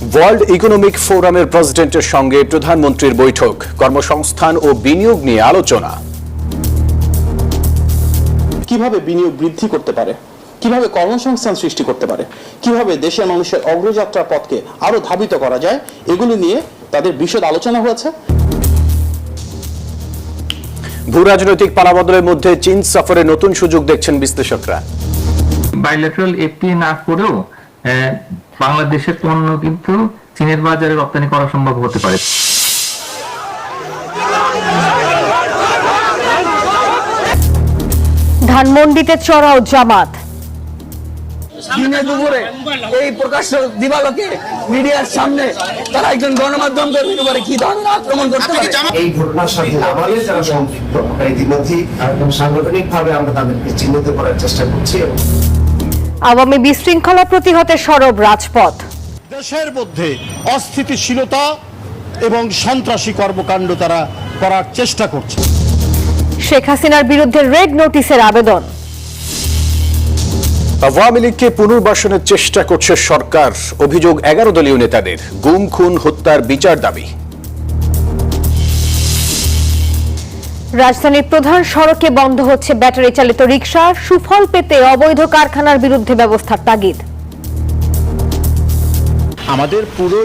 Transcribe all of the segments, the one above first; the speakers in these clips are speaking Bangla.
ওয়ার্ল্ড ইকোনমিক ফোরামের প্রেসিডেন্টের সঙ্গে প্রধানমন্ত্রীর বৈঠক, কর্মসংস্থান ও বিনিয়োগ নিয়ে আলোচনা। কিভাবে বিনিয়োগ বৃদ্ধি করতে পারে, কিভাবে কর্মসংস্থান সৃষ্টি করতে পারে, কিভাবে দেশের মানুষের অগ্রযাত্রার পথকে আরো ধাবিত করা যায়, এগুলি নিয়ে তাদের বিশদ আলোচনা হয়েছে। ভূ রাজনৈতিক পালাবদলের মধ্যে চীন সফরে নতুন সুযোগ দেখছেন বিশ্লেষকরা। বাইলেটারাল এফটিএ না করেও বাংলাদেশের পণ্য কিন্তু চীনের বাজারে রপ্তানি করা সম্ভব হতে পারে। ধানমন্ডিতে চড়াও জামাত। দিনে দুপুরে এই প্রকাশ্য দিবালোকে মিডিয়ার সামনে তারা একজন গণমাধ্যম কর্মীর উপরে কি ধরনের আক্রমণ করতে পারে। এই ঘটনার সাথে আমাদের যারা সম্পৃক্ত ইতিমধ্যেই সাংগঠনিকভাবে আমরা তাদেরকে চিহ্নিত করার চেষ্টা করছি। আওয়ামী বিশৃঙ্খলা প্রতিহতে সরব রাজপথ। দেশের মধ্যে অস্থিতিশীলতা এবং সন্ত্রাসী কর্মকাণ্ড তারা করার চেষ্টা করছে। শেখ হাসিনার বিরুদ্ধে রেড নোটিশের আবেদন। আওয়ামী লীগকে পুনর্বাসনের চেষ্টা করছে সরকার, অভিযোগ 11 দলীয় নেতাদের। গুম খুন হত্যার বিচার দাবি। রাজধানীর প্রধান সড়কে বন্ধ হচ্ছে ব্যাটারি চালিত রিকশা, সুফল পেতে অবৈধ কারখানার বিরুদ্ধে ব্যবস্থার তাগিদ। আমাদের পুরো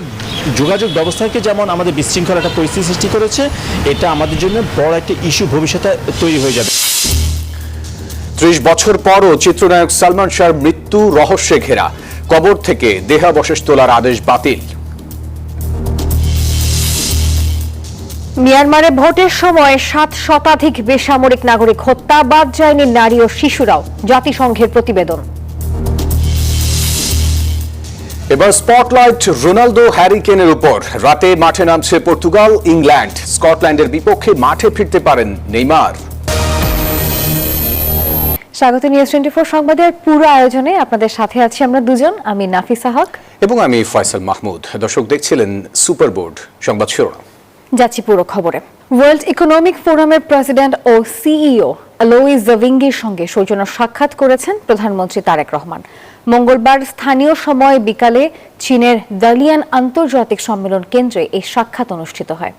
যোগাযোগ ব্যবস্থাকে যেমন আমাদের বিশৃঙ্খল একটা পরিস্থিতি সৃষ্টি করেছে, এটা আমাদের জন্য বড় একটা ইস্যু ভবিষ্যতে তৈরি হয়ে যাবে। 30 বছর পরও চিত্রনায়ক সালমান শাহর মৃত্যু রহস্যে ঘেরা, কবর থেকে দেহাবশেষ তোলার আদেশ বাতিল। মিয়ানমারে ভোটের সময় 7 শতাধিক বেসামরিক নাগরিক হত্যা, বাদ যায়নি নারী ও শিশুরাও, জাতিসংঘের প্রতিবেদন। এবার স্পটলাইট রোনালদো হ্যারি কেনের উপর। রাতে মাঠে নামছে পর্তুগাল, ইংল্যান্ড। স্কটল্যান্ডের বিপক্ষে মাঠে ফিরতে পারেন নেইমার। স্বাগত নিউজ 24 সংবাদের পুরো আয়োজনে আপনাদের সাথে আছি আমরা দুজন, আমি নাফিসা হক এবং আমি ফয়সাল মাহমুদ। দর্শক দেখছিলেন সুপার বোর্ড সংবাদ শিরোনাম। যাচ্ছি পুরো খবরে। ওয়ার্ল্ড ইকোনমিক ফোরামের প্রেসিডেন্ট ও সিইও অ্যালোইস জাভিঙ্গির সঙ্গে সৌজন্য সাক্ষাৎ করেছেন প্রধানমন্ত্রী তারেক রহমান। মঙ্গলবার স্থানীয় সময় বিকালে চীনের দালিয়ান আন্তর্জাতিক সম্মেলন কেন্দ্রে এই সাক্ষাৎ অনুষ্ঠিত হয়।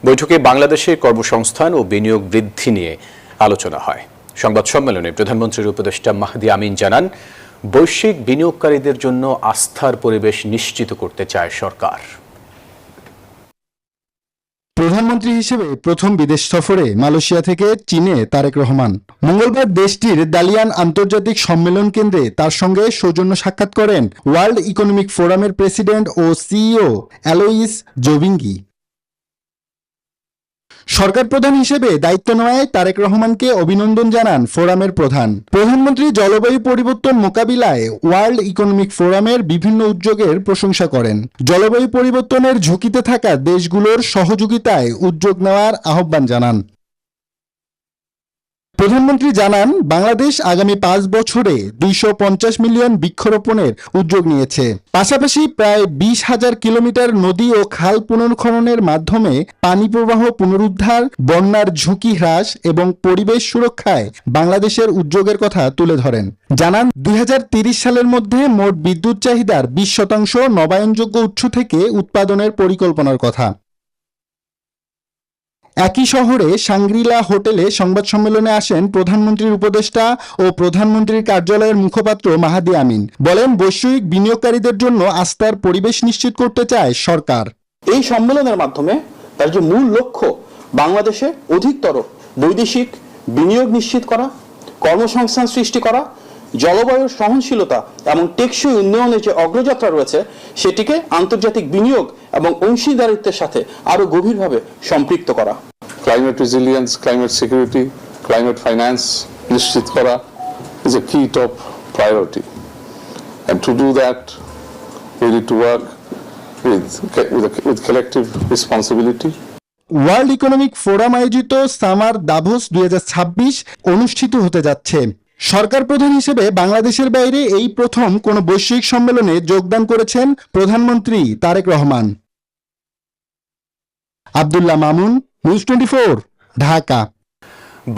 বৈঠকে বাংলাদেশের কর্মসংস্থান ও বিনিয়োগ বৃদ্ধি নিয়ে আলোচনা হয়। সংবাদ সম্মেলনে প্রধানমন্ত্রীর উপদেষ্টা মাহদি আমিন জানান, বৈশ্বিক বিনিয়োগকারীদের জন্য আস্থার পরিবেশ নিশ্চিত করতে চায় সরকার। প্রধানমন্ত্রী হিসেবে প্রথম বিদেশ সফরে মালয়েশিয়া থেকে চীনে তারেক রহমান। মঙ্গলবার দেশটির দালিয়ান আন্তর্জাতিক সম্মেলন কেন্দ্রে তার সঙ্গে সৌজন্য সাক্ষাৎ করেন ওয়ার্ল্ড ইকোনমিক ফোরামের প্রেসিডেন্ট ও সিইও অ্যালোইস জাভিঙ্গি। সরকার প্রধান হিসেবে দায়িত্ব নেওয়ায় তারেক রহমানকে অভিনন্দন জানান ফোরামের প্রধান। প্রধানমন্ত্রী জলবায়ু পরিবর্তন মোকাবিলায় ওয়ার্ল্ড ইকোনমিক ফোরামের বিভিন্ন উদ্যোগের প্রশংসা করেন। জলবায়ু পরিবর্তনের ঝুঁকিতে থাকা দেশগুলোর সহযোগিতায় উদ্যোগ নেওয়ার আহ্বান জানান। প্রধানমন্ত্রী জানান, বাংলাদেশ আগামী 5 বছরে 250 মিলিয়ন বৃক্ষরোপণের উদ্যোগ নিয়েছে। পাশাপাশি প্রায় 20,000 কিলোমিটার নদী ও খাল পুনর্খননের মাধ্যমে পানি প্রবাহ পুনরুদ্ধার, বন্যার ঝুঁকি হ্রাস এবং পরিবেশ সুরক্ষায় বাংলাদেশের উদ্যোগের কথা তুলে ধরেন। জানান, 2030 সালের মধ্যে মোট বিদ্যুৎ চাহিদার 20% নবায়নযোগ্য উৎস থেকে উৎপাদনের পরিকল্পনার কথা। একই শহরে সাংগ্রিলা হোটেলে সংবাদ সম্মেলনে আসেন প্রধানমন্ত্রীর উপদেষ্টা ও প্রধানমন্ত্রীর কার্যালয়ের মুখপাত্র মাহদি আমিন। বলেন, বৈশ্বিক বিনিয়োগকারীদের জন্য আস্থার পরিবেশ নিশ্চিত করতে চায় সরকার। এই সম্মেলনের মাধ্যমে তার যে মূল লক্ষ্য, বাংলাদেশে অধিকতর বৈদেশিক বিনিয়োগ নিশ্চিত করা, কর্মসংস্থান সৃষ্টি করা, জলবায়ুর সহনশীলতা এবং টেকসই উন্নয়নের যে অগ্রযাত্রা রয়েছে সেটিকে আন্তর্জাতিক বিনিয়োগ এবং অংশীদারিত্বের সাথে আরো গভীরভাবে সম্পৃক্ত করা। Climate resilience, climate security, climate finance নিশ্চিত করা is a key top priority, and to do that we need to work with collective responsibility. World economic forum আয়োজিত সামার দাভোস 2026 অনুষ্ঠিত হতে যাচ্ছে। সরকার প্রধান হিসেবে বাংলাদেশের বাইরে এই প্রথম কোন বৈশ্বিক সম্মেলনে যোগদান করেছেন প্রধানমন্ত্রী তারেক রহমান। আব্দুল্লাহ মামুন, নিউজ 24, ঢাকা।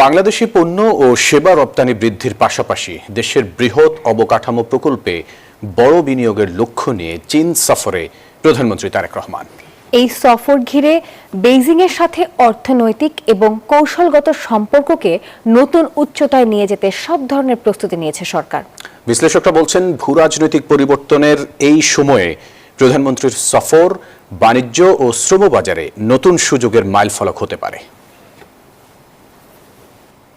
বাংলাদেশি পণ্য ও সেবা রপ্তানি বৃদ্ধির পাশাপাশি দেশের বৃহৎ অবকাঠামো প্রকল্পে বড় বিনিয়োগের লক্ষ্য নিয়ে চীন সফরে প্রধানমন্ত্রী তারেক রহমান। এই সফর ঘিরে বেইজিংয়ের সাথে অর্থনৈতিক এবং কৌশলগত সম্পর্ককে নতুন উচ্চতায় নিয়ে যেতে সব ধরনের প্রস্তুতি নিয়েছে সরকার। বিশ্লেষকরা বলছেন, ভূরাজনৈতিক পরিবর্তনের এই সময়ে প্রধানমন্ত্রীর সফর বাণিজ্য ও শ্রম বাজারে নতুন সুযোগের মাইলফলক হতে পারে।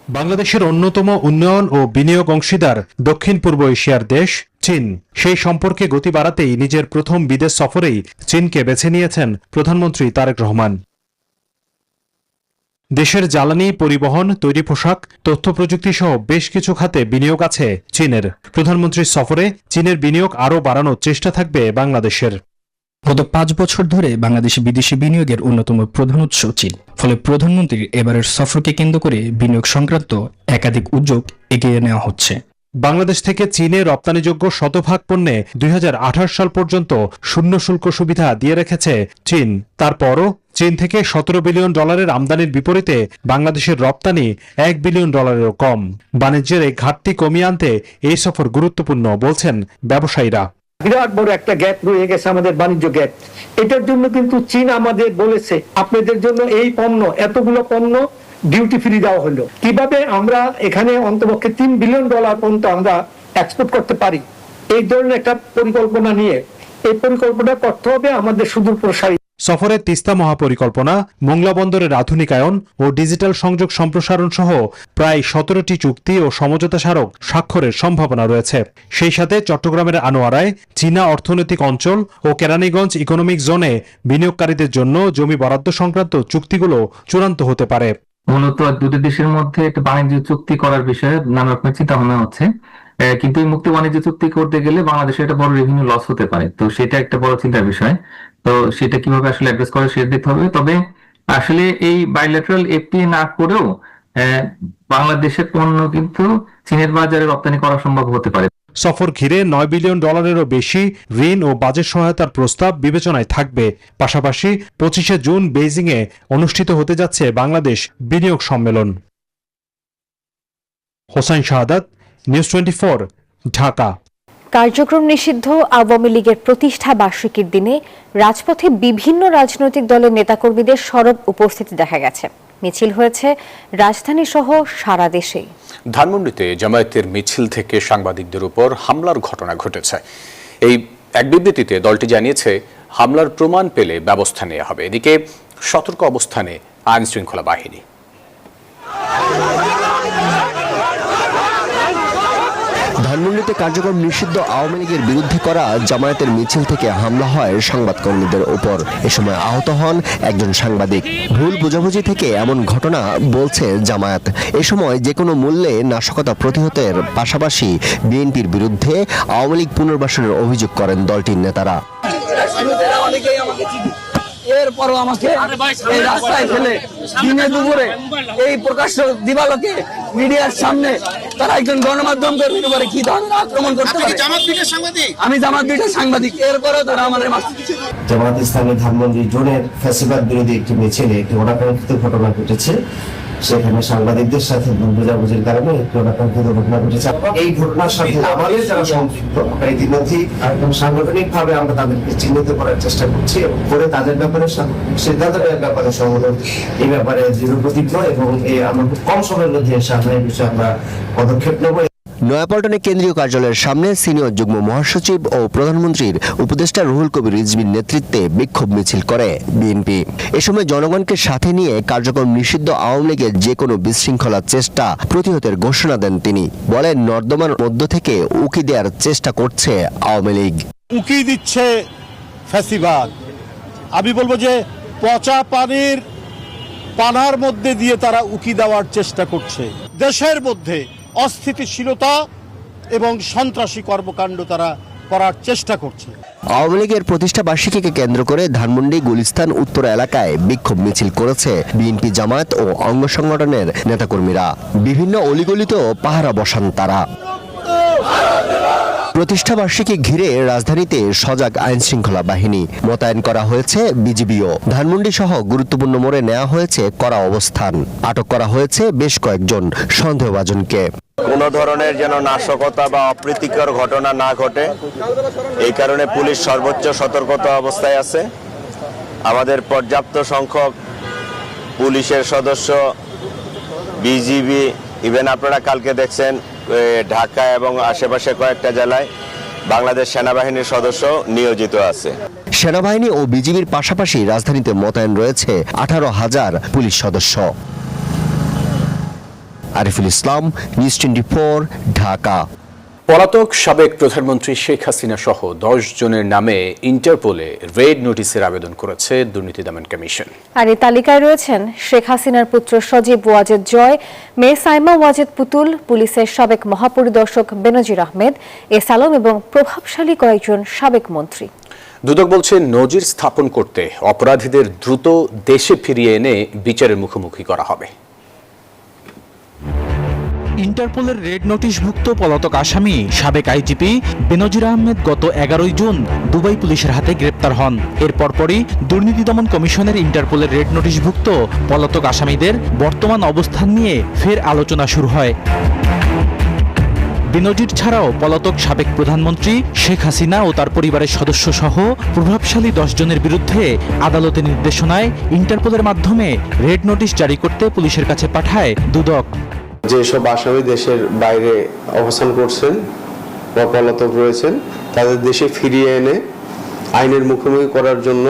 বাংলাদেশের অন্যতম উন্নয়ন ও বিনিয়োগ অংশীদার দক্ষিণ পূর্ব এশিয়ার দেশ চীন। সেই সম্পর্কে গতি বাড়াতেই নিজের প্রথম বিদেশ সফরেই চীনকে বেছে নিয়েছেন প্রধানমন্ত্রী তারেক রহমান। দেশের জ্বালানি, পরিবহন, তৈরি পোশাক, তথ্য প্রযুক্তি সহ বেশ কিছু খাতে বিনিয়োগ আছে চীনের। প্রধানমন্ত্রীর সফরে চীনের বিনিয়োগ আরও বাড়ানোর চেষ্টা থাকবে বাংলাদেশের। গত 5 বছর ধরে বাংলাদেশে বিদেশি বিনিয়োগের অন্যতম প্রধান উৎস চীন। ফলে প্রধানমন্ত্রীর এবারের সফরকে কেন্দ্র করে বিনিয়োগ সংক্রান্ত একাধিক উদ্যোগ এগিয়ে নেওয়া হচ্ছে। বাংলাদেশ থেকে চীনে রপ্তানিযোগ্য শতভাগ পণ্যে 2028 সাল পর্যন্ত শূন্য শুল্ক সুবিধা দিয়ে রেখেছে চীন। তারপরও চীন থেকে $17 বিলিয়ন আমদানির বিপরীতে বাংলাদেশের রপ্তানি $1 বিলিয়ন কম। বাণিজ্যের এই ঘাটতি কমিয়ে আনতে এই সফর গুরুত্বপূর্ণ বলছেন ব্যবসায়ীরা। বিরাট বড় একটা গ্যাপ রয়ে গেছে, আমাদের বাণিজ্য গ্যাপ। এটার জন্য কিন্তু চীন আমাদের বলেছে, আপনাদের জন্য এই পণ্য, এতগুলো পণ্য ডিউটি ফ্রি দেওয়া হলো। কিভাবে আমরা এখানে অন্তপক্ষে $3 বিলিয়ন পর্যন্ত আমরা এক্সপোর্ট করতে পারি, এই ধরনের একটা পরিকল্পনা নিয়ে এই পরিকল্পনা করতে হবে আমাদের সুদূর প্রসারী। সফরে তিস্তা মহাপরিকল্পনা, মোংলা বন্দরের আধুনিকায়ন ও ডিজিটাল সংযোগ সম্প্রসারণ সহ প্রায় 17টি চুক্তি ও সমঝোতা স্মারক স্বাক্ষরের সম্ভাবনা রয়েছে। সেই সাথে চট্টগ্রামের আনোয়ারায় চীনা অর্থনৈতিক অঞ্চল ও কেরানীগঞ্জ ইকোনমিক জোনে বিনিয়োগকারীদের জন্য জমি বরাদ্দ সংক্রান্ত চুক্তিগুলো চূড়ান্ত হতে পারে। মূলত দুটি দেশের মধ্যে একটা বাণিজ্য চুক্তি করার বিষয়ে নানা রকমের চিন্তা ভাবনা হচ্ছে, কিন্তু এই মুক্ত বাণিজ্য চুক্তি করতে গেলে বাংলাদেশে একটা বড় রেভিনিউ লস হতে পারে। তো সেটা একটা বড় চিন্তার বিষয়। তো সেটা কিভাবে আসলে অ্যাড্রেস করে সেটা দেখতে হবে। তবে আসলে এই বাইল্যাটারাল এফটিএ না করেও বাংলাদেশের পণ্য কিন্তু চীনের বাজারে রপ্তানি করা সম্ভব হতে পারে। সফর ঘিরে $9 বিলিয়ন বেশি ঋণ ও বাজেট সহায়তার প্রস্তাব বিবেচনায় থাকবে। পাশাপাশি 25শে জুন বেইজিংয়ে অনুষ্ঠিত হতে যাচ্ছে বাংলাদেশ বিনিয়োগ সম্মেলন। হোসাইন শাহাদাত, নিউজ 24, ঢাকা। কার্যক্রম নিষিদ্ধ আওয়ামী লীগের প্রতিষ্ঠা বার্ষিকীর দিনে রাজপথে বিভিন্ন রাজনৈতিক দলের নেতাকর্মীদের সরব উপস্থিতি দেখা গেছে। মিছিল হয়েছে রাজধানী সহ সারা দেশেই। ধানমন্ডিতে জামায়াতের মিছিল থেকে সাংবাদিকদের উপর হামলার ঘটনা ঘটেছে। এই এক বিবৃতিতে দলটি জানিয়েছে, হামলার প্রমাণ পেলে ব্যবস্থা নেওয়া হবে। এদিকে সতর্ক অবস্থানে আইন শৃঙ্খলা বাহিনী। ধানমন্ডিতে কার্যক্রম নিষিদ্ধ আওয়ামী লীগের বিরুদ্ধে করা জামায়াতের মিছিল থেকে হামলা হয় সংবাদকর্মীদের উপর। এ সময় আহত হন একজন সাংবাদিক। ভুল বোঝাবুঝি থেকে এমন ঘটনা বলছে জামায়াত। এ সময় যে কোনো মূল্যে নাশকতা প্রতিহতের পাশাপাশি বিএনপির বিরুদ্ধে আওয়ামী লীগ পুনর্বাসনের অভিযোগ করেন দলটির নেতারা। এরপরও আমাকে এই রাস্তায় ফেলে দিনে দুপুরে এই প্রকাশ্য দিবালোকে মিডিয়ার সামনে তারা একজন গণমাধ্যম কর্মীর উপরে কি ধরনের আক্রমণ করতে পারে। আমি জামাত বিটের সাংবাদিক, এরপরেও তারা আমাদের জামাত ইসলামী ধানমন্ডি জোনের ফ্যাসিবাদ বিরোধী একটি মিছিলে একটি অনাকাঙ্ক্ষিত ঘটনা ঘটেছে। সেখানে সাংবাদিকদের সাথে ভুল বোঝাবুঝির কারণে একটি অনাকাঙ্ক্ষিত ঘটনা ঘটেছে। এই ঘটনার সাথে আমাদের যারা সম্পৃক্ত ইতিমধ্যেই একদম সাংগঠনিক ভাবে আমরা তাদেরকে চিহ্নিত করার চেষ্টা করছি এবং করে তাদের ব্যাপারে সিদ্ধান্ত নেওয়ার ব্যাপারে সংগঠন এই ব্যাপারে দৃঢ় প্রতিজ্ঞ এবং আমরা খুব কম সময়ের মধ্যে এসে আমরা এই বিষয়ে আমরা পদক্ষেপ নেব। নয়াপল্টনে কেন্দ্রীয় কার্যালয়ের সামনে সিনিয়র যুগ্ম মহাসচিব ও প্রধানমন্ত্রীর উপদেষ্টা রুহুল কবির রিজভীর নেতৃত্বে বিক্ষোভ মিছিল করে বিএনপি। এ সময় জনগণকে সাথে নিয়ে কার্যক্রম নিষিদ্ধ আওয়ামী লীগের যে কোনো বিশৃঙ্খলার চেষ্টা প্রতিহতের ঘোষণা দেন তিনি। বলেন, নর্দমার মধ্য থেকে উকি দেওয়ার চেষ্টা করছে আওয়ামী লীগ। উকি দিচ্ছে ফ্যাসিবাদ। আমি বলবো যে পচা পানির পানার মধ্যে দিয়ে তারা উকি দেওয়ার চেষ্টা করছে। দেশের মধ্যে অস্থিতিশীলতা এবং সন্ত্রাসী কর্মকাণ্ড তারা করার চেষ্টা করছে। আওয়ামী লীগের প্রতিষ্ঠা বার্ষিকীকে কেন্দ্র করে ধানমন্ডি গুলিস্তান উত্তর এলাকায় বিক্ষোভ মিছিল করেছে বিএনপি, জামায়াত ও অঙ্গ সংগঠনের নেতাকর্মীরা। বিভিন্ন অলিগলিতেও পাহারা বসান তারা। প্রতিষ্ঠাবার্ষিকী ঘিরে রাজধানীতে সজাগ আইন শৃঙ্খলা বাহিনী মোতায়েন করা হয়েছে বিজিবিও। ধানমন্ডি সহ গুরুত্বপূর্ণ মোড়ে নেওয়া হয়েছে কড়া অবস্থান। আটক করা হয়েছে বেশ কয়েকজন সন্দেহভাজনকে। কোনো ধরনের যেন নাশকতা বা অপ্রীতিকর ঘটনা না ঘটে, এই কারণে পুলিশ সর্বোচ্চ সতর্কতা অবস্থায় আছে। আমাদের পর্যাপ্ত সংখ্যক পুলিশের সদস্য, বিজিবি, ইভেন আপনারা কালকে দেখছেন ঢাকা এবং আশেপাশে কয়েকটা জেলায় বাংলাদেশ সেনাবাহিনীর সদস্য নিয়োজিত আছে। সেনাবাহিনী ও বিজিবির পাশাপাশি রাজধানীতে মোতায়েন রয়েছে 18,000 পুলিশ সদস্য। আরিফুল ইসলাম, নিউজ 24, ঢাকা। পলাতক সাবেক প্রধানমন্ত্রী শেখ হাসিনা সহ 10 জনের নামে ইন্টারপোলে রেড নোটিশের আবেদন করেছে দুর্নীতি দমন কমিশন। আর এই তালিকায় রয়েছেন শেখ হাসিনার পুত্র সজীব ওয়াজেদ জয়, মেয়ে সাইমা ওয়াজেদ পুতুল, পুলিশের সাবেক মহাপরিদর্শক বেনজির আহমেদ, এস আলম এবং প্রভাবশালী কয়েকজন সাবেক মন্ত্রী। দুদক বলছে নজির স্থাপন করতে অপরাধীদের দ্রুত দেশে ফিরিয়ে এনে বিচারের মুখোমুখি করা হবে। ইন্টারপোলের রেড নোটিশভুক্ত পলাতক আসামি সাবেক আইজিপি বেনজির আহমেদ গত 11 জুন দুবাই পুলিশের হাতে গ্রেপ্তার হন। এর পরপরই দুর্নীতি দমন কমিশনের ইন্টারপোলের রেড নোটিশভুক্ত পলাতক আসামিদের বর্তমান অবস্থান নিয়ে ফের আলোচনা শুরু হয়। বেনজির ছাড়াও পলাতক সাবেক প্রধানমন্ত্রী শেখ হাসিনা ও তার পরিবারের সদস্য সহ প্রভাবশালী 10 জনের বিরুদ্ধে আদালতের নির্দেশনায় ইন্টারপোলের মাধ্যমে রেড নোটিশ জারি করতে পুলিশের কাছে পাঠায় দুদক। যেসব আসামি দেশের বাইরে অবস্থান করছেন বা পলাতক রয়েছেন তাদের দেশে ফিরিয়ে এনে আইনের মুখোমুখি করার জন্য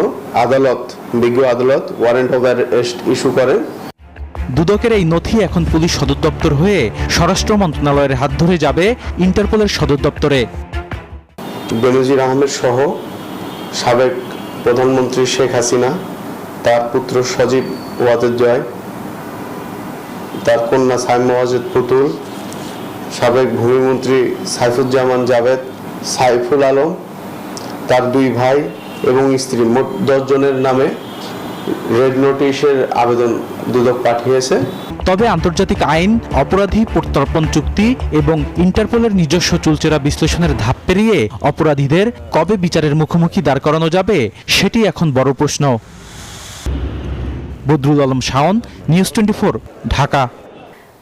বিজ্ঞ আদালত ওয়ারেন্ট অফ অ্যারেস্ট ইস্যু করেন। দুদকের এই নথি এখন পুলিশ সদর দপ্তর হয়ে স্বরাষ্ট্র মন্ত্রণালয়ের হাত ধরে যাবে ইন্টারপোলের সদর দপ্তরে। বেনজির আহমেদ সহ সাবেক প্রধানমন্ত্রী শেখ হাসিনা, তার পুত্র সজীব ওয়াজেদ জয়, তার কন্যা সাইমা ওয়াজেদ পুতুল, সাবেক ভূমিমন্ত্রী সাইফুজ্জামান জাভেদ, সাইফুল আলম, তার 2 ভাই এবং স্ত্রী, মোট 10 জনের নামে রেড নোটিশের আবেদন দুদক পাঠিয়েছে। তবে আন্তর্জাতিক আইন, অপরাধী প্রত্যর্পণ চুক্তি এবং ইন্টারপোলের নিজস্ব চুলচেরা বিশ্লেষণের ধাপ পেরিয়ে অপরাধীদের কবে বিচারের মুখোমুখি দাঁড় করানো যাবে সেটি এখন বড় প্রশ্ন। বদরুল আলম শাওন, নিউজ 24, ঢাকা।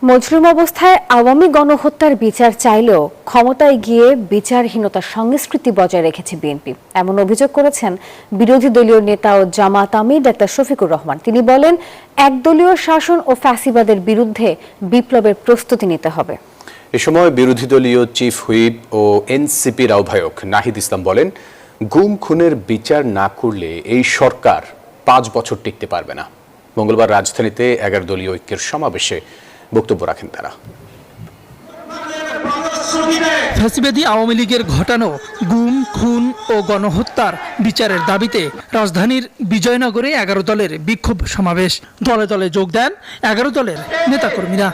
মজলুম অবস্থায় আওয়ামী গণহত্যার বিচার চাইলেও ক্ষমতায় গিয়ে বিচারহীনতার সংস্কৃতি বজায় রেখেছে বিএনপি, এমন অভিযোগ করেছেন বিরোধী দলীয় নেতা ও জামাত আমির ডাক্তার শফিকুর রহমান। তিনি বলেন, একদলীয় শাসন ও ফ্যাসিবাদের বিরুদ্ধে বিপ্লবের প্রস্তুতি নিতে হবে। এ সময় বিরোধী দলীয় চিফ হুইপ ও এনসিপির আহ্বায়ক নাহিদ ইসলাম বলেন, গুম খুনের বিচার না করলে এই সরকার 5 বছর টিকতে পারবে না। মঙ্গলবার রাজধানীতে 11 দলীয় ঐক্যের সমাবেশে বক্তব্য রাখেন তারা। ফ্যাসিবাদী আওয়ামী লীগের ঘটানো গুম, খুন ও গণহত্যার বিচারের দাবিতে রাজধানীর বিজয়নগরে 11 দলের বিক্ষোভ সমাবেশ। দলে দলে যোগ দেন 11 দলের নেতাকর্মীরা।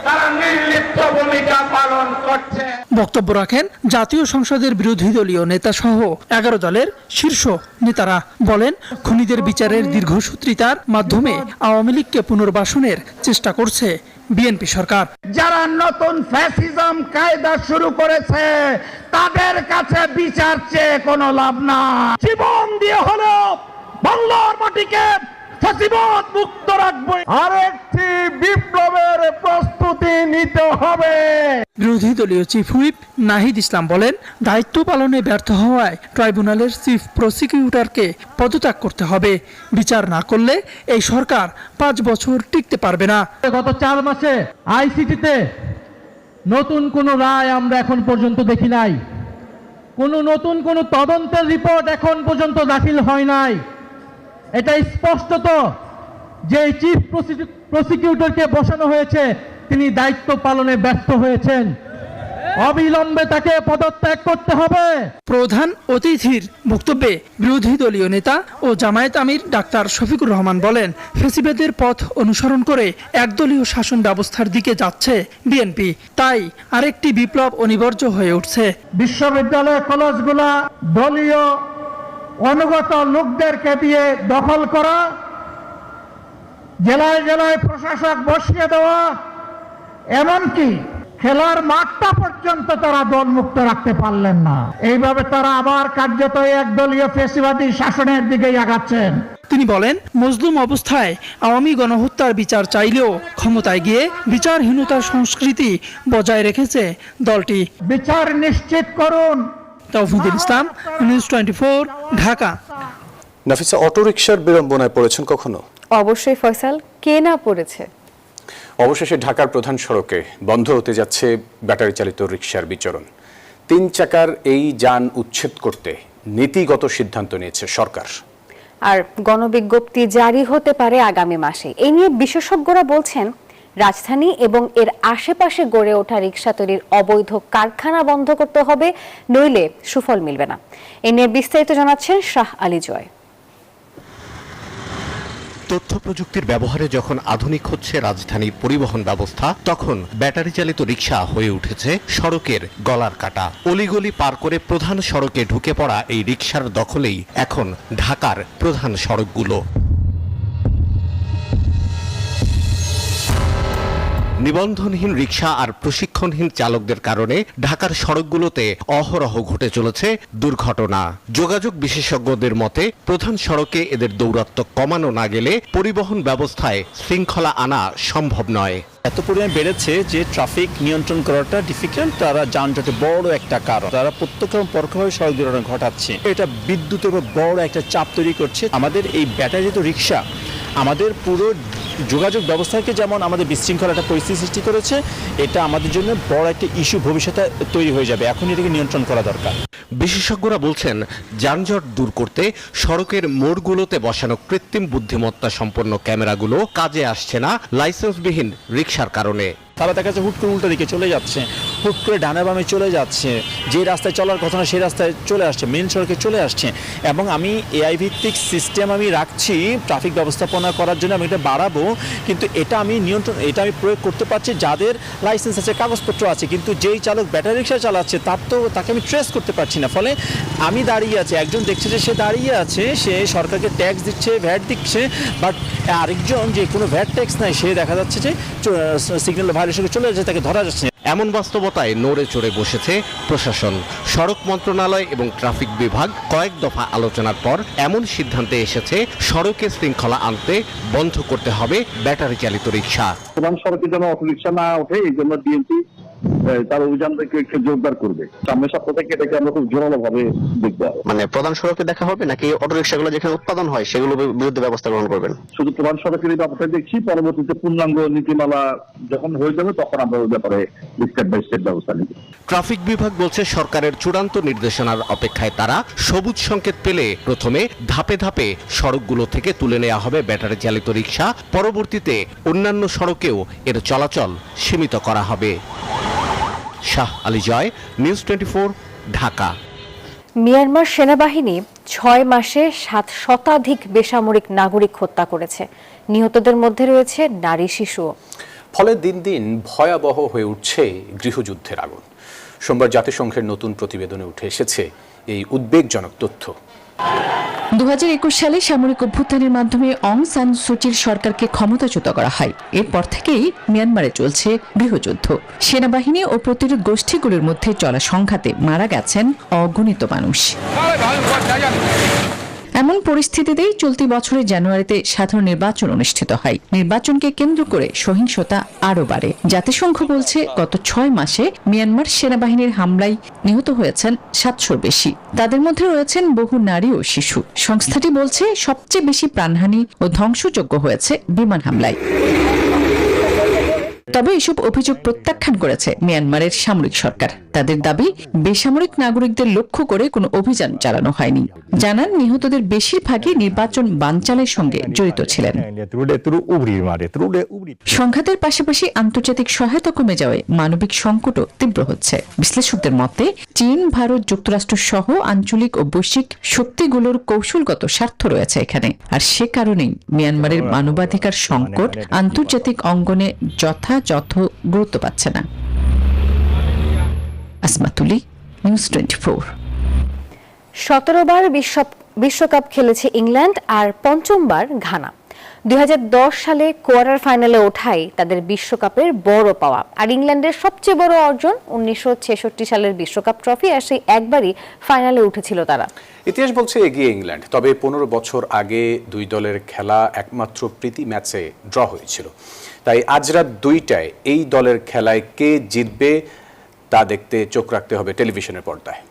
বক্তব্য রাখেন জাতীয় সংসদের বিরোধী দলীয় নেতা সহ 11 দলের শীর্ষ নেতারা। বলেন, খুনিদের বিচারের দীর্ঘসূত্রিতার মাধ্যমে আওয়ামী লীগকে পুনর্বাসনের চেষ্টা করছে বিএনপি সরকার। যারা নতুন ফ্যাসিজম কায়দা শুরু করেছে তাদের কাছে বিচার চেয়ে কোনো লাভ না। জীবন দিয়ে হলো বাংলার মাটিকে ফ্যাসিবাদ মুক্ত রাখবে। আরেকটি বিপ্লবের প্রস্তুতি নিতে হবে। বিরোধী দলীয় চিফ হুইপ নাহিদ ইসলাম বলেন, দায়িত্ব পালনে ব্যর্থ হওয়ায় ট্রাইব্যুনালের চিফ প্রসিকিউটরকে পদত্যাগ করতে হবে। বিচার না করলে এই সরকার 5 বছর টিকতে পারবে না। গত 4 মাসে আইসিটিতে নতুন কোনো রায় আমরা এখন পর্যন্ত দেখি নাই। নতুন কোনো তদন্তের রিপোর্ট এখন পর্যন্ত দাখিল হয় নাই। এটা স্পষ্টত যে চিফ প্রসিকিউটরকে বসানো হয়েছে তিনি দায়িত্ব পালনে ব্যর্থ হয়েছেন। অবিলম্বে তাকে পদত্যাগ করতে হবে। প্রধান অতিথির বক্তব্যে বিরোধী দলীয় নেতা ও জামায়াত আমির ডাক্তার শফিকুর রহমান বলেন, ফ্যাসিবাদের পথ অনুসরণ করে একদলীয় শাসন ব্যবস্থার দিকে যাচ্ছে বিএনপি, তাই আরেকটি বিপ্লব অনিবার্য হয়ে উঠছে। বিশ্ববিদ্যালয় কলেজগুলা দলীয় অনুগত লোকদেরকে দিয়ে দখল করা, জেলায় জেলায় প্রশাসক বসিয়ে দেওয়া, এমনকি খেলার মাঠটা পর্যন্ত তারা দলমুক্ত রাখতে পারলেন না। এইভাবে তারা আবার কার্যত একদলীয় ফ্যাসিবাদী শাসনের দিকেই আগাচ্ছেন। তিনি বলেন, মজলুম অবস্থায় আওয়ামী গণহত্যার বিচার চাইলেও ক্ষমতায় গিয়ে বিচারহীনতার সংস্কৃতি বজায় রেখেছে দলটি। বিচার নিশ্চিত করুন। তৌফিকুল ইসলাম, নিউজ 24, ঢাকা। নাফিসা, অটোরিকশার বিড়ম্বনায় পড়েছেন কখনো? অবশ্যই ফয়সাল, কে না পড়েছে। অবশেষে ঢাকার প্রধান সড়কে বন্ধ হতে যাচ্ছে ব্যাটারি চালিত রিকশার বিচরণ। 3 চাকার এই যান উচ্ছেদ করতে নীতিগত সিদ্ধান্ত নিয়েছে সরকার। আর গণবিজ্ঞপ্তি জারি হতে পারে আগামী মাসে। এই নিয়ে বিশেষজ্ঞরা বলছেন, রাজধানী এবং এর আশেপাশে গড়ে ওঠা রিকশা তৈরির অবৈধ কারখানা বন্ধ করতে হবে, নইলে সুফল মিলবে না। এ নিয়ে বিস্তারিত জানাচ্ছেন শাহ আলী জয়। তথ্য প্রযুক্তির ব্যবহারে যখন আধুনিক হচ্ছে রাজধানীর পরিবহন ব্যবস্থা, তখন ব্যাটারি চালিত রিকশা হয়ে উঠেছে সড়কের গলার কাটা। অলিগলি পার করে প্রধান সড়কে ঢুকে পড়া এই রিকশার দখলেই এখন ঢাকার প্রধান সড়কগুলো। নিবন্ধনহীন রিকশা আর প্রশিক্ষণহীন চালকদের কারণে ঢাকার সড়কগুলোতে অহরহ ঘটে চলেছে দুর্ঘটনা। যোগাযোগ বিশেষজ্ঞদের মতে, প্রধান সড়কে এদের দৌরাত্ম্য কমানো না গেলে পরিবহন ব্যবস্থায় শৃঙ্খলা আনা সম্ভব নয়। এত পরিমাণে বেড়েছে যে ট্রাফিক নিয়ন্ত্রণ করাটা ডিফিকাল্ট। তারা যানজটে বড় একটা কারণ, তারা প্রত্যক্ষ এবং পরোক্ষভাবে সড়ক দুর্ঘটনা ঘটাচ্ছে। এটা বিদ্যুতের উপর বড় একটা চাপ তৈরি করছে। আমাদের এই ব্যাটারিচালিত রিকশা আমাদের পুরো যোগাযোগ ব্যবস্থাকে যেমন আমাদের বিশৃঙ্খল একটা পরিস্থিতি সৃষ্টি করেছে, এটা আমাদের জন্য বড় একটা ইস্যু ভবিষ্যতে তৈরি হয়ে যাবে। এখন এটাকে নিয়ন্ত্রণ করা দরকার। বিশেষজ্ঞরা বলছেন, যানজট দূর করতে সড়কের মোড়গুলোতে বসানো কৃত্রিম বুদ্ধিমত্তা সম্পন্ন ক্যামেরাগুলো কাজে আসছে না লাইসেন্সবিহীন রিকশার কারণে। তারা দেখা যাচ্ছে হুট করে উল্টো দিকে চলে যাচ্ছে, হুট করে ডানে বামে চলে যাচ্ছে, যে রাস্তায় চলার কথা না সেই রাস্তায় চলে আসছে, মেন সড়কে চলে আসছে। এবং আমি এআই ভিত্তিক সিস্টেম আমি রাখছি ট্রাফিক ব্যবস্থাপনা করার জন্য, আমি এটা বাড়াবো, কিন্তু এটা আমি প্রয়োগ করতে পারছি যাদের লাইসেন্স আছে, কাগজপত্র আছে, কিন্তু যেই চালক ব্যাটারি রিকশা চালাচ্ছে তাকে আমি ট্রেস করতে পারছি না। ফলে আমি দাঁড়িয়ে আছি, একজন দেখছে যে সে দাঁড়িয়ে আছে, সে সরকারকে ট্যাক্স দিচ্ছে, ভ্যাট দিচ্ছে, বাট আরেকজন যে কোনো ভ্যাট ট্যাক্স নাই, সে দেখা যাচ্ছে যে সিগন্যাল ভায়োলেশনে চলে যাচ্ছে, তাকে ধরা যাচ্ছে। এমন বাস্তবতায় নড়ে চড়ে বসেছে প্রশাসন। সড়ক মন্ত্রণালয় এবং ট্রাফিক বিভাগ কয়েক দফা আলোচনার পর এমন সিদ্ধান্তে এসেছে, সড়কে শৃঙ্খলা আনতে বন্ধ করতে হবে ব্যাটারি চালিত রিকশা। প্রধান সড়কে যেন অটোরিকশা না ওঠে, এই জন্য ডিএমপি তার অভিযান থেকে একটু জোরদার করবে। সামনের সপ্তাহ থেকে এটাকে আমরা খুব জোরালো ভাবে দেখবো। মানে প্রধান সড়কে দেখা হবে নাকি অটোরিকশাগুলো যেখানে উৎপাদন হয় সেগুলো বিরুদ্ধে ব্যবস্থা গ্রহণ করবেন? শুধু প্রধান সড়কের এই ব্যাপারটা দেখছি, পরবর্তীতে পূর্ণাঙ্গ নীতিমালা যখন হয়ে যাবে তখন আমরা ওই ব্যাপারে স্টেপ বাই স্টেপ ব্যবস্থা নিব। ট্রাফিক বিভাগ বলছে, সরকারের চূড়ান্ত নির্দেশনার অপেক্ষায় তারা। সবুজ সংকেত পেলে প্রথমে ধাপে ধাপে সড়কগুলো থেকে তুলে নেওয়া হবে ব্যাটারি চালিত রিকশা, পরবর্তীতে অন্যান্য সড়কেও এর চলাচল সীমিত করা হবে। শাহ আলী জয়, নিউজ 24, ঢাকা। মিয়ানমার সেনাবাহিনী 6 মাসে 7 শতাধিক বেসামরিক নাগরিক হত্যা করেছে। নিহতদের মধ্যে রয়েছে নারী, শিশু। ফলে দিন দিন ভয়াবহ হয়ে উঠছে গৃহযুদ্ধের আগুন। সোমবার জাতিসংঘের নতুন প্রতিবেদনে উঠে এসেছে এই উদ্বেগজনক তথ্য। 2021 সালে সামরিক অভ্যুত্থানের মাধ্যমে অং সান সুচির সরকারকে ক্ষমতাচ্যুত করা হয়। এরপর থেকেই মিয়ানমারে চলছে গৃহযুদ্ধ। সেনাবাহিনী ও প্রতিরোধ গোষ্ঠীগুলোর মধ্যে চলা সংঘাতে মারা গেছেন অগণিত মানুষ। এমন পরিস্থিতিতেই চলতি বছরের জানুয়ারিতে সাধারণ নির্বাচন অনুষ্ঠিত হয়। নির্বাচনকে কেন্দ্র করে সহিংসতা আরও বাড়ে। জাতিসংঘ বলছে, গত 6 মাসে মিয়ানমার সেনাবাহিনীর হামলায় নিহত হয়েছেন 700-র বেশি। তাদের মধ্যে রয়েছেন বহু নারী ও শিশু। সংস্থাটি বলছে, সবচেয়ে বেশি প্রাণহানি ও ধ্বংসযজ্ঞ হয়েছে বিমান হামলায়। তবে এসব অভিযোগ প্রত্যাখ্যান করেছে মিয়ানমারের সামরিক সরকার। তাদের দাবি, বেসামরিক নাগরিকদের লক্ষ্য করে কোনো অভিযান চালানো হয়নি। জানান, নিহতদের বেশিরভাগই নির্বাচন বানচালের সঙ্গে জড়িত ছিলেন। সংঘাতের পাশাপাশি আন্তর্জাতিক সহায়তা কমে যাওয়ায় মানবিক সংকটও তীব্র হচ্ছে। বিশ্লেষকদের মতে, চীন, ভারত, যুক্তরাষ্ট্র সহ আঞ্চলিক ও বৈশ্বিক শক্তিগুলোর কৌশলগত স্বার্থ রয়েছে এখানে। আর সে কারণেই মিয়ানমারের মানবাধিকার সংকট আন্তর্জাতিক অঙ্গনে যথাযথ গুরুত্ব পাচ্ছে না। আসমাতুলি, নিউজ 24। 17 বার বিশ্বকাপ খেলেছে ইংল্যান্ড আর 5ম বার ঘানা। 2010 সালে কোয়ার্টার ফাইনালে ওঠাই তাদের বিশ্বকাপের বড় পাওয়া। আর ইংল্যান্ডের সবচেয়ে বড় অর্জন 1966 সালের বিশ্বকাপ ট্রফি, আর সেই একবারই ফাইনালে উঠেছিল তারা। ইতিহাস বলছে এগিয়ে ইংল্যান্ড, তবে 15 বছর আগে দুই দলের খেলা একমাত্র প্রীতি ম্যাচে ড্র হয়েছিল। তাই আজ রাত 2টায় এই দলের খেলায় কে জিতবে তা দেখতে চোখ রাখতে হবে টেলিভিশনের পর্দায়।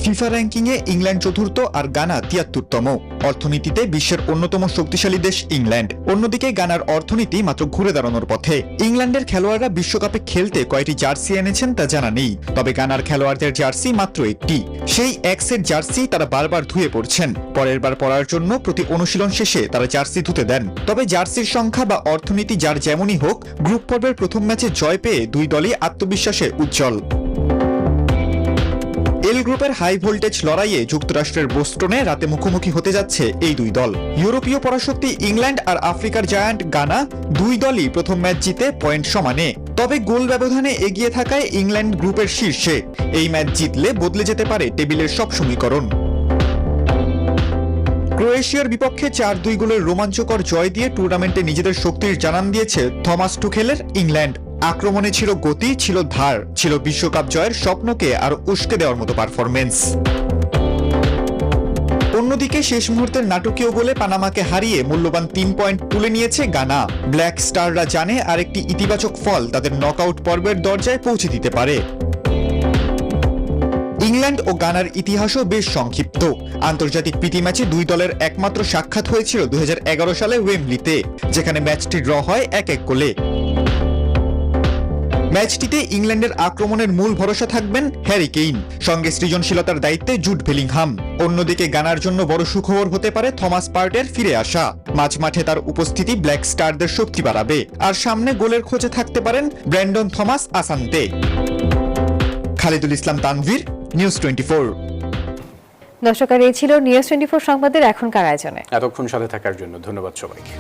ফিফা র্যাঙ্কিংয়ে ইংল্যান্ড চতুর্থ আর গানা 73তম। অর্থনীতিতে বিশ্বের অন্যতম শক্তিশালী দেশ ইংল্যান্ড। অন্যদিকে গানার অর্থনীতি মাত্র ঘুরে দাঁড়ানোর পথে। ইংল্যান্ডের খেলোয়াড়রা বিশ্বকাপে খেলতে কয়টি জার্সি এনেছেন তা জানা নেই, তবে গানার খেলোয়াড়দের জার্সি মাত্র একটি। সেই এক সেট জার্সি তারা বারবার ধুয়ে পড়ছেন। পরের বার পরার জন্য প্রতি অনুশীলন শেষে তারা জার্সি ধুতে দেন। তবে জার্সির সংখ্যা বা অর্থনীতি যার যেমনই হোক, গ্রুপ পর্বের প্রথম ম্যাচে জয় পেয়ে দুই দলই আত্মবিশ্বাসে উজ্জ্বল। এল গ্রুপের হাই ভোল্টেজ লড়াইয়ে যুক্তরাষ্ট্রের বোস্টনে রাতে মুখোমুখি হতে যাচ্ছে এই দুই দল। ইউরোপীয় পরাশক্তি ইংল্যান্ড আর আফ্রিকার জায়ান্ট গানা, দুই দলই প্রথম ম্যাচ জিতে পয়েন্ট সমানে। তবে গোল ব্যবধানে এগিয়ে থাকায় ইংল্যান্ড গ্রুপের শীর্ষে। এই ম্যাচ জিতলে বদলে যেতে পারে টেবিলের সব সমীকরণ। ক্রোয়েশিয়ার বিপক্ষে 4-2 গোলের রোমাঞ্চকর জয় দিয়ে টুর্নামেন্টে নিজেদের শক্তির জানান দিয়েছে থমাস টুখেলের ইংল্যান্ড। আক্রমণে ছিল গতি, ছিল ধার, ছিল বিশ্বকাপ জয়ের স্বপ্নকে আরো উস্কে দেওয়ার মতো পারফরমেন্স। অন্যদিকে শেষ মুহূর্তের নাটকীয় গোলে পানামাকে হারিয়ে মূল্যবান 3 পয়েন্ট তুলে নিয়েছে গানা। ব্ল্যাক স্টাররা জানে আরেকটি ইতিবাচক ফল তাদের নকআউট পর্বের দরজায় পৌঁছে দিতে পারে। ইংল্যান্ড ও গানার ইতিহাসও বেশ সংক্ষিপ্ত। আন্তর্জাতিক প্রীতি ম্যাচে দুই দলের একমাত্র সাক্ষাৎ হয়েছিল 2011 সালে ওয়েম্বলিতে, যেখানে ম্যাচটি ড্র হয় 1-1 গোলে। ম্যাচটিতে ইংল্যান্ডের আক্রমণের মূল ভরসা থাকবেন হ্যারি কেইন, সঙ্গে সৃজনশীলতার দায়িত্বে জুড বেলিংহাম। অন্যদিকে গানার জন্য বড় সুখবর হতে পারে থমাস পার্টের ফিরে আসা। মাঝমাঠে তার উপস্থিতি ব্ল্যাক স্টারদের শক্তি বাড়াবে, আর সামনে গোলের খোঁজে থাকতে পারেন ব্র্যান্ডন থমাস আসান্তে। খালিদুল ইসলাম তানভীর, নিউজ 24। দর্শক, এই ছিল নিউজ 24 সংবাদের এখনকার আয়োজনে। এতক্ষণ সাথে থাকার জন্য ধন্যবাদ সবাইকে।